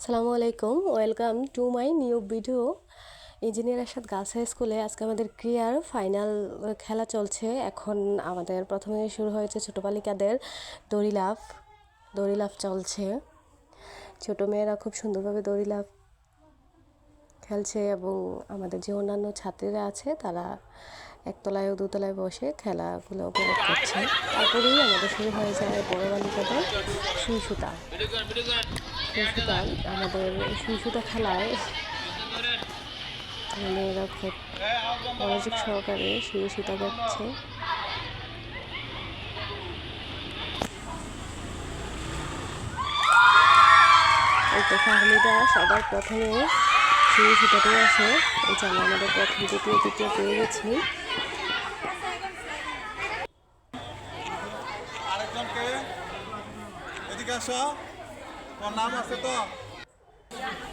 আসসালামু আলাইকুম, welcome to my new video. Engineer Arshad girls high স্কুলে আজকে আমাদের ক্রিয়ার ফাইনাল খেলা চলছে। এখন আমাদের প্রথমে শুরু হয়েছে ছোটো বালিকাদের দড়ি লাফ চলছে। ছোটো মেয়েরা খুব সুন্দরভাবে দড়ি লাফ খেলছে এবং আমাদের যে অন্যান্য ছাত্রীরা আছে তারা একতলায় ও দোতলায় বসে খেলাগুলো উপভোগ করছে। তারপরেই আমাদের শুরু হয়ে যায় বড় বালিকাদের সুই সুতা। আমাদের সুই সুতা খেলায় মেয়েরা খুব মনোযোগ সহকারে সুই সুতা কাটছে। এই তো ফাহমিদা সবার প্রথমে সুই সুতাটাই আসে। এই যে আমরা আমাদের প্রথম দ্বিতীয় তৃতীয় পেয়ে গেছি।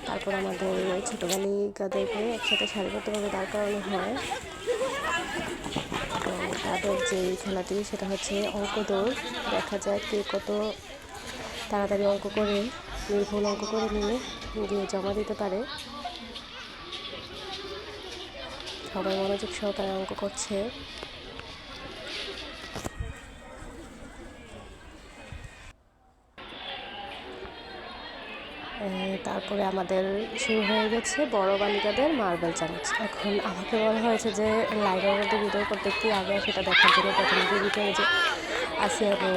তারপর আমাদের ছোটো বালিকাদেরকে একসাথে সারিবদ্ধভাবে দাঁড় করানো হয়। তাদের যে খেলাটি সেটা হচ্ছে অঙ্ক দৌড়। দেখা যায় কে কত তাড়াতাড়ি অঙ্ক করে নির্ভুল অঙ্ক করে নিয়ে গিয়ে জমা দিতে পারে। সবাই মনোযোগ সহকারে অঙ্ক করছে। তারপরে আমাদের শুরু হয়ে গেছে বড় বালিকাদের মার্বেল চামচ। এখন আমাকে বলা হয়েছে যে লাইনের মধ্যে ভিডিও করতে একটু আগে সেটা দেখার জন্য। প্রথমে ভিডিও যে আসিয়া এবং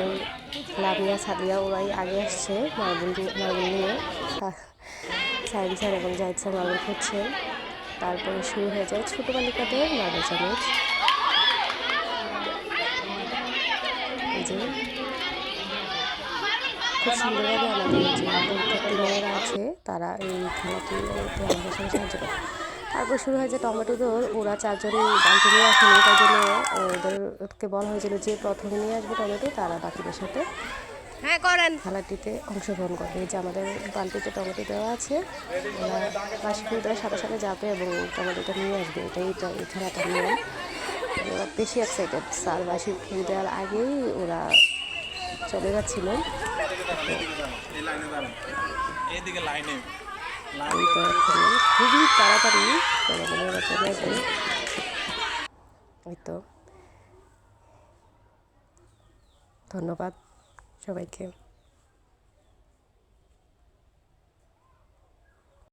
লামিয়া সাদিয়া ওরাই আগে আসছে মার্বেল নিয়ে। সাইন স্যার এবং জাহিদ স্যার মার্বেল খুঁজছে। তারপরে শুরু হয়ে যায় ছোটো বালিকাদের মার্বেল চামচ। এই যে খুব সুন্দরভাবে আমাদের যে পরীক্ষার্থী মেয়েরা আছে তারা এই খেলাটি আমাদের সঙ্গে সাহায্য করে। তারপর শুরু হয় যে টমেটো দৌড়। ওরা চারজনই বালতি নিয়ে আসেনি, তাই জন্য ওদেরকে বলা হয়েছিল যে প্রথমে নিয়ে আসবে টমেটো তারা বাকিদের সাথে খেলাটিতে অংশগ্রহণ করবে। এই যে আমাদের বালতিতে টমেটো দেওয়া আছে, ওরা বাসি ফুলটার সাথে সাথে যাবে এবং টমেটোটা নিয়ে আসবে। এই খেলাটার নিয়ম। ওরা বেশি এক্সাইটেড। স্যার বাসি ফুল দেওয়ার আগেই ওরা চলে যাচ্ছিল। খুবই তাড়াতাড়ি চলে আসবে। এই তো ধন্যবাদ সবাইকে।